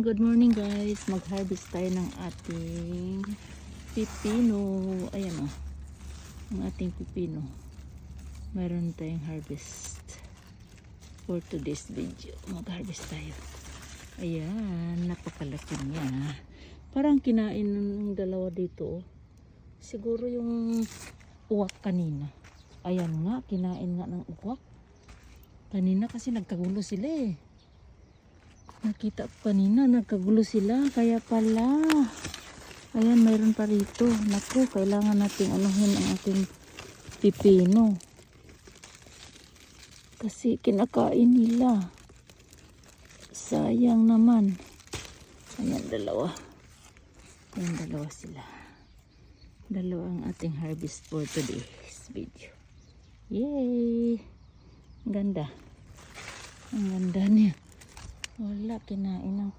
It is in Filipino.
Good morning guys. Mag-harvest tayo ng ating pipino. Ayan o. Ang ating pipino. Meron tayong harvest for today's video. Mag-harvest tayo. Ayan. Napakalaki niya. Parang kinain ng dalawa dito. Siguro yung uwak kanina. Ayan nga. Kinain nga ng uwak. Kanina kasi nagkagulo sila eh. Nakita ko kanina, nagkagulo sila. Kaya pala. Ayan, mayroon pa rito. Naku, kailangan nating anuhin ang ating pipino. Kasi kinakain nila. Sayang naman. Ayan, dalawa. Ayan, dalawa sila. Dalawa ang ating harvest for today's video. Yay! Ang ganda. Ang ganda niya. Wala, kinain ng